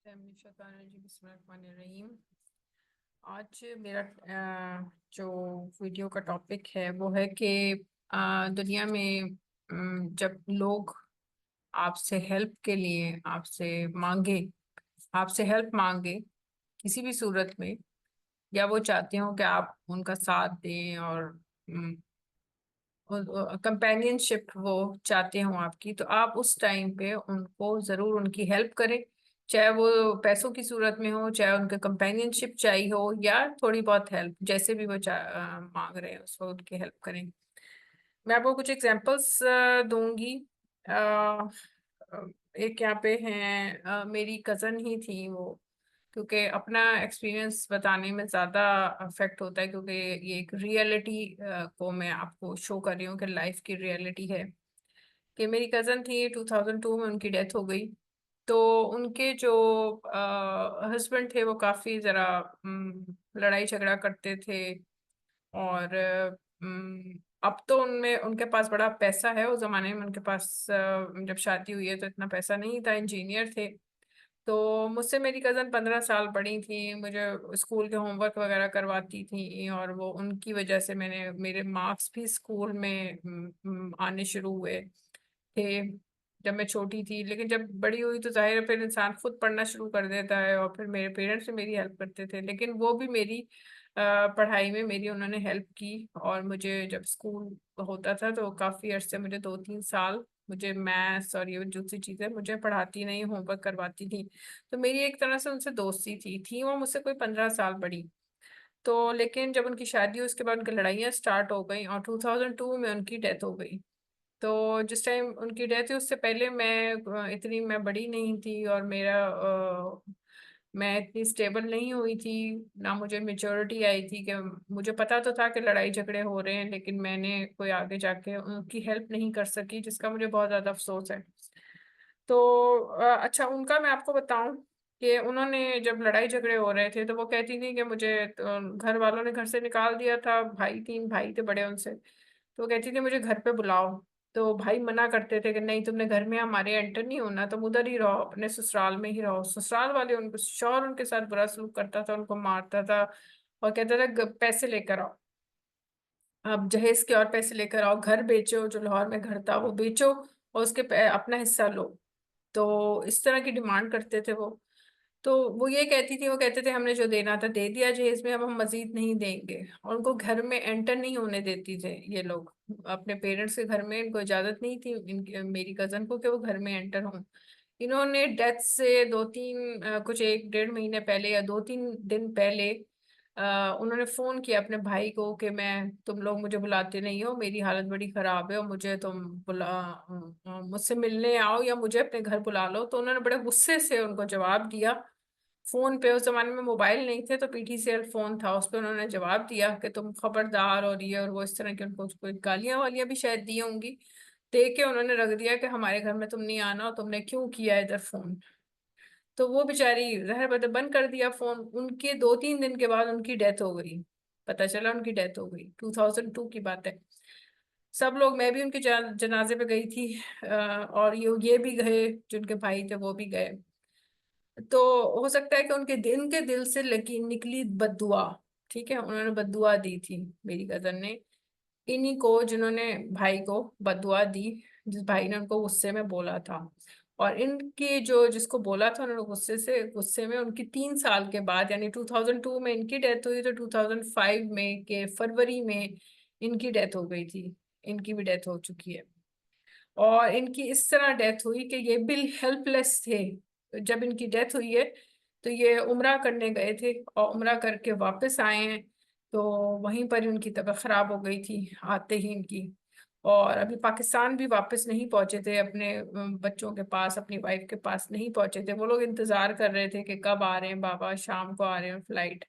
बिस्मिल्लाहिर्रहमानिर्रहीम। आज मेरा जो वीडियो का टॉपिक है वो है कि दुनिया में जब लोग आपसे हेल्प के लिए आपसे हेल्प मांगे किसी भी सूरत में, या वो चाहते हो कि आप उनका साथ दें और कंपेनियनशिप वो चाहते हो आपकी, तो आप उस टाइम पे उनको जरूर उनकी हेल्प करें। चाहे वो पैसों की सूरत में हो, चाहे उनके कंपेनियनशिप चाहिए हो, या थोड़ी बहुत हेल्प जैसे भी वो मांग रहे हैं उसको उनकी हेल्प करें। मैं आपको कुछ एग्जांपल्स दूंगी। अ, एक यहाँ पे हैं, मेरी कज़न ही थी वो, क्योंकि अपना एक्सपीरियंस बताने में ज़्यादा अफेक्ट होता है, क्योंकि ये एक रियलिटी को मैं आपको शो कर रही हूँ कि लाइफ की रियलिटी है। कि मेरी कज़न थी, 2002 में उनकी डेथ हो गई। तो उनके जो हस्बैंड थे वो काफ़ी ज़रा लड़ाई झगड़ा करते थे। और अब तो उनमें उनके पास बड़ा पैसा है। उस जमाने में उनके पास जब शादी हुई है तो इतना पैसा नहीं था, इंजीनियर थे। तो मुझसे मेरी कज़न 15 साल बड़ी थी, मुझे स्कूल के होमवर्क वगैरह करवाती थी, और वो उनकी वजह से मेरे मार्क्स भी स्कूल में आने शुरू हुए थे जब मैं छोटी थी। लेकिन जब बड़ी हुई तो जाहिर है फिर इंसान खुद पढ़ना शुरू कर देता है, और फिर मेरे पेरेंट्स भी मेरी हेल्प करते थे। लेकिन वो भी मेरी पढ़ाई में मेरी उन्होंने हेल्प की। और मुझे जब स्कूल होता था तो काफ़ी अर्से, मुझे 2-3 साल मुझे मैथ्स और ये दूसरी चीज़ें मुझे पढ़ाती नहीं, होमवर्क करवाती थी। तो मेरी एक तरह से उनसे दोस्ती थी वो मुझसे कोई 15 साल बड़ी। तो लेकिन जब उनकी शादी हुई उसके बाद उनकी लड़ाइयाँ स्टार्ट हो गई, और 2002 में उनकी डेथ हो गई। तो जिस टाइम उनकी डेथ हुई उससे पहले मैं बड़ी नहीं थी, और मैं इतनी स्टेबल नहीं हुई थी, ना मुझे मेच्योरिटी आई थी कि मुझे पता तो था कि लड़ाई झगड़े हो रहे हैं, लेकिन मैंने कोई आगे जाके उनकी हेल्प नहीं कर सकी, जिसका मुझे बहुत ज़्यादा अफसोस है। तो अच्छा, उनका मैं आपको बताऊं कि उन्होंने जब लड़ाई झगड़े हो रहे थे तो वो कहती थी कि मुझे घर वालों ने घर से निकाल दिया था, भाई 3 भाई थे बड़े उनसे। तो वो कहती थी मुझे घर पे बुलाओ। तो भाई मना करते थे कि नहीं, तुमने घर में हमारे एंटर नहीं होना, तुम उधर ही रहो, अपने ससुराल में ही रहो। ससुराल वाले उनको शौहर उनके साथ बुरा सलूक करता था, उनको मारता था, और कहता था पैसे लेकर आओ, आप जहेज के और पैसे लेकर आओ, घर बेचो, जो लाहौर में घर था वो बेचो, और उसके अपना हिस्सा लो। तो इस तरह की डिमांड करते थे वो। तो वो ये कहती थी, वो कहते थे हमने जो देना था दे दिया जहेज में, अब हम मजीद नहीं देंगे। और उनको घर में एंटर नहीं होने देती थे ये लोग, अपने पेरेंट्स के घर में इनको इजाजत नहीं थी मेरी कजन को कि वो घर में एंटर हों। इन्होंने डेथ से 2-3 कुछ 1-1.5 महीने पहले या 2-3 दिन पहले उन्होंने फोन किया अपने भाई को कि मैं, तुम लोग मुझे बुलाते नहीं हो, मेरी हालत बड़ी खराब है, और मुझे तुम मुझसे मिलने आओ या मुझे अपने घर बुला लो। तो उन्होंने बड़े गुस्से से उनको जवाब दिया फोन पे। उस जमाने में मोबाइल नहीं थे तो PTCL फोन था, उस पर उन्होंने जवाब दिया कि तुम खबरदार, और ये और वो, इस तरह की उनको कोई गालियां वालियां भी शायद दी होंगी। दे के उन्होंने रख दिया कि हमारे घर में तुम नहीं आना, और तुमने क्यों किया इधर फोन। तो वो बेचारी जहर बदे बंद कर दिया फोन। उनके 2-3 दिन के बाद उनकी डेथ हो गई। पता चला उनकी डेथ हो गई, 2002 की बात है। सब लोग, मैं भी उनके जनाजे पे गई थी, और ये भी गए, जिनके भाई थे वो भी गए। तो हो सकता है कि उनके दिन के दिल से लगी निकली बद्दुआ। ठीक है, उन्होंने बद्दुआ दी थी मेरी कजन ने, इन्हीं को जिन्होंने भाई को बद्दुआ दी, जिस भाई ने उनको गुस्से में बोला था। और इनकी जो जिसको बोला था उन्होंने गुस्से में उनकी 3 साल के बाद, यानी 2002 में इनकी डेथ हुई, तो 2005 में के फरवरी में इनकी डेथ हो गई थी। इनकी भी डेथ हो चुकी है। और इनकी इस तरह डेथ हुई कि ये बिल हेल्पलेस थे। जब इनकी डेथ हुई है तो ये उम्रा करने गए थे, और उम्रा करके वापस आए हैं। तो वहीं पर ही उनकी तबीयत खराब हो गई थी आते ही इनकी। और अभी पाकिस्तान भी वापस नहीं पहुंचे थे, अपने बच्चों के पास, अपनी वाइफ के पास नहीं पहुंचे थे। वो लोग इंतजार कर रहे थे कि कब आ रहे हैं बाबा, शाम को आ रहे हैं फ्लाइट।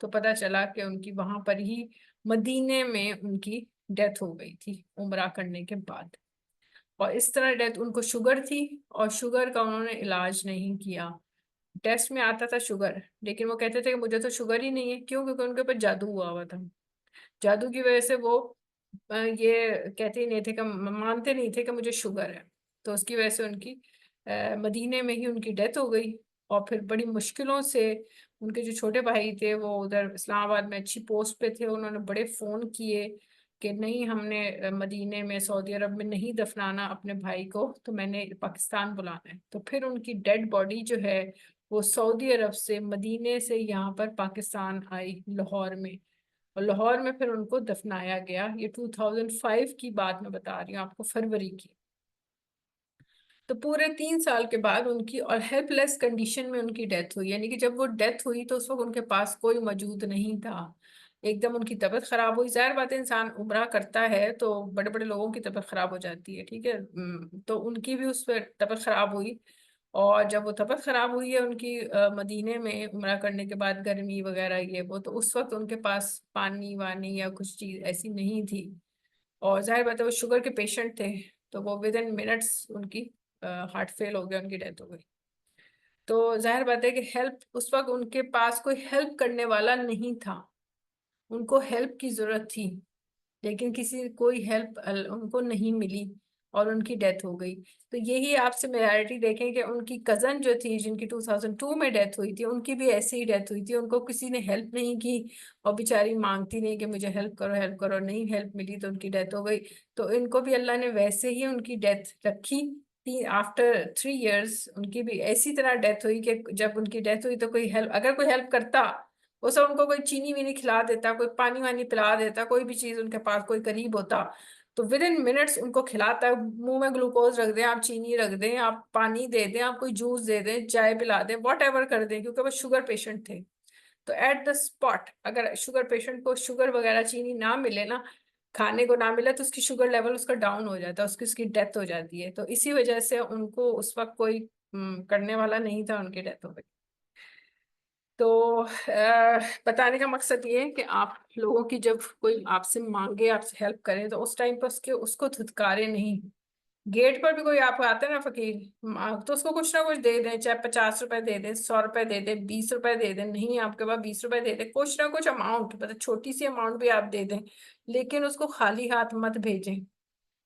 तो पता चला कि उनकी वहां पर ही मदीने में उनकी डेथ हो गई थी उम्रा करने के बाद। और इस तरह डेथ, उनको शुगर थी, और शुगर का उन्होंने इलाज नहीं किया। टेस्ट में आता था शुगर, लेकिन वो कहते थे कि मुझे तो शुगर ही नहीं है। क्यों? क्योंकि उनके ऊपर जादू हुआ हुआ था। जादू की वजह से वो ये कहते ही नहीं थे कि, मानते नहीं थे कि मुझे शुगर है। तो उसकी वजह से उनकी मदीने में ही उनकी डेथ हो गई। और फिर बड़ी मुश्किलों से उनके जो छोटे भाई थे वो उधर इस्लामाबाद में अच्छी पोस्ट पे थे, उन्होंने बड़े फोन किए कि नहीं, हमने मदीने में सऊदी अरब में नहीं दफनाना अपने भाई को, तो मैंने पाकिस्तान बुलाना है। तो फिर उनकी डेड बॉडी जो है वो सऊदी अरब से मदीने से यहाँ पर पाकिस्तान आई लाहौर में, और लाहौर में फिर उनको दफनाया गया। ये 2005 की बात मैं बता रही हूँ आपको, फरवरी की। तो पूरे 3 साल के बाद उनकी, और हेल्पलेस कंडीशन में उनकी डेथ हुई, यानी कि जब वो डेथ हुई तो उस वक्त उनके पास कोई मौजूद नहीं था। एकदम उनकी तबीयत खराब हुई, जाहिर बात है इंसान उम्रा करता है तो बड़े बड़े लोगों की तबीयत खराब हो जाती है, ठीक है। तो उनकी भी उस पर तबीयत खराब हुई। और जब वो तबीयत खराब हुई है उनकी मदीने में उम्रा करने के बाद, गर्मी वगैरह ये वो, तो उस वक्त उनके पास पानी वानी या कुछ चीज ऐसी नहीं थी। और जाहिर बात है वो शुगर के पेशेंट थे, तो वो विद इन मिनट्स उनकी हार्ट फेल हो गया, उनकी डेथ हो गई। तो जाहिर बात है कि हेल्प, उस वक्त उनके पास कोई हेल्प करने वाला नहीं था, उनको हेल्प की जरूरत थी, लेकिन किसी कोई हेल्प उनको नहीं मिली और उनकी डेथ हो गई। तो यही आप सिमिलैरिटी देखें कि उनकी कजन जो थी जिनकी 2002 में डेथ हुई थी, उनकी भी ऐसे ही डेथ हुई थी, उनको किसी ने हेल्प नहीं की, और बेचारी मांगती नहीं कि मुझे हेल्प करो हेल्प करो, नहीं हेल्प मिली तो उनकी डेथ हो गई। तो इनको भी अल्लाह ने वैसे ही उनकी डेथ रखी। आफ्टर 3 इयर्स उनकी भी ऐसी तरह डेथ हुई कि जब उनकी डेथ हुई तो कोई हेल्प, अगर कोई हेल्प करता, वो सब उनको कोई चीनी वीनी खिला देता, कोई पानी वानी पिला देता, कोई भी चीज उनके पास कोई करीब होता, तो विद इन मिनट्स उनको खिलाता है। मुंह में ग्लूकोज रख दें आप, चीनी रख दें आप, पानी दे दें आप, कोई जूस दे दें, चाय पिला दें, वॉट एवर कर दें, क्योंकि वो शुगर पेशेंट थे। तो एट द स्पॉट अगर शुगर पेशेंट को शुगर वगैरह चीनी ना मिले ना, खाने को ना मिले, तो उसकी शुगर लेवल उसका डाउन हो जाता है, उसकी उसकी डेथ हो जाती है। तो इसी वजह से उनको उस वक्त कोई करने वाला नहीं था, उनकी डेथ हो गई। तो बताने का मकसद ये है कि आप लोगों की जब कोई आपसे मांगे, आपसे हेल्प करे, तो उस टाइम पर उसको धुतकारे नहीं। गेट पर भी कोई आपको आता है ना फकीर, तो उसको कुछ ना कुछ दे दें, चाहे 50 रुपए दे दें, 100 रुपए दे दें, 20 रुपए दे दें, नहीं आपके पास 20 रुपए दे दें, कुछ ना कुछ अमाउंट, मतलब छोटी सी अमाउंट भी आप दे दें, लेकिन उसको खाली हाथ मत भेजें।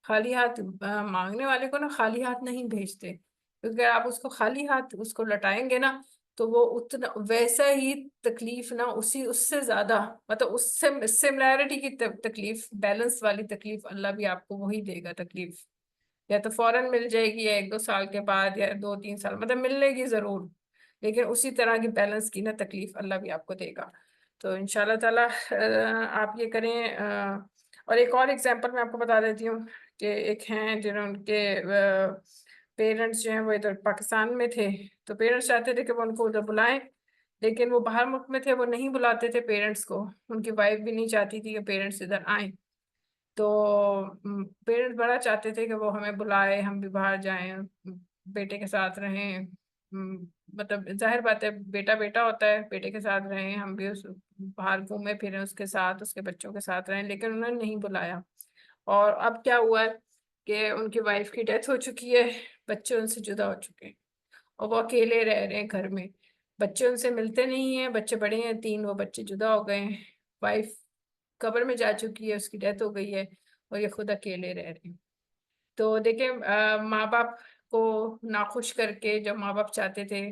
खाली हाथ मांगने वाले को ना खाली हाथ नहीं भेजते, क्योंकि अगर आप उसको खाली हाथ उसको लौटाएंगे ना, तो वो उतना वैसा ही तकलीफ ना, उसी उससे ज्यादा, मतलब उससे सिमिलैरिटी की तकलीफ, बैलेंस वाली तकलीफ अल्लाह भी आपको वही देगा तकलीफ। या तो फौरन मिल जाएगी, या 1-2 साल के बाद, या 2-3 साल, मतलब मिलेगी जरूर, लेकिन उसी तरह की बैलेंस की ना तकलीफ अल्लाह भी आपको देगा। तो इंशाल्लाह ताला आप ये करें। और एक और एग्जांपल मैं आपको बता देती हूँ कि एक हैं जिन्होंने पेरेंट्स जो हैं वो इधर पाकिस्तान में थे, तो पेरेंट्स चाहते थे कि वो उनको उधर बुलाएं, लेकिन वो बाहर मुल्क में थे, वो नहीं बुलाते थे पेरेंट्स को। उनकी वाइफ भी नहीं चाहती थी कि पेरेंट्स इधर आए। तो पेरेंट्स बड़ा चाहते थे कि वो हमें बुलाए, हम भी बाहर जाएं, बेटे के साथ रहें। मतलब जाहिर बात है, बेटा बेटा होता है, बेटे के साथ रहें, हम भी उस बाहर घूमे फिरें उसके साथ, उसके बच्चों के साथ रहें, लेकिन उन्होंने नहीं बुलाया। और अब क्या हुआ है कि उनकी वाइफ की डेथ हो चुकी है, बच्चे उनसे जुदा हो चुके हैं, और वो अकेले रह रहे हैं घर में। बच्चे उनसे मिलते नहीं हैं, बच्चे बड़े हैं 3, वो बच्चे जुदा हो गए हैं। वाइफ कब्र में जा चुकी है, उसकी डेथ हो गई है, और ये खुद अकेले रह रहे हैं। तो देखिए, माँ बाप को नाखुश करके जब माँ बाप चाहते थे,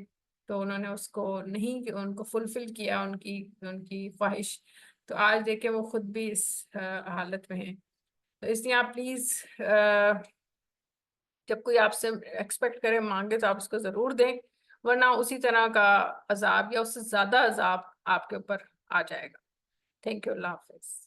तो उन्होंने उसको नहीं, उनको फुलफिल किया, उनकी उनकी ख्वाहिश। तो आज देखें वो खुद भी इस हालत में है। तो इसलिए आप प्लीज, जब कोई आपसे एक्सपेक्ट करे, मांगे, तो आप उसको जरूर दें, वरना उसी तरह का अजाब या उससे ज्यादा अजाब आपके ऊपर आ जाएगा। Thank you, Allah Hafiz.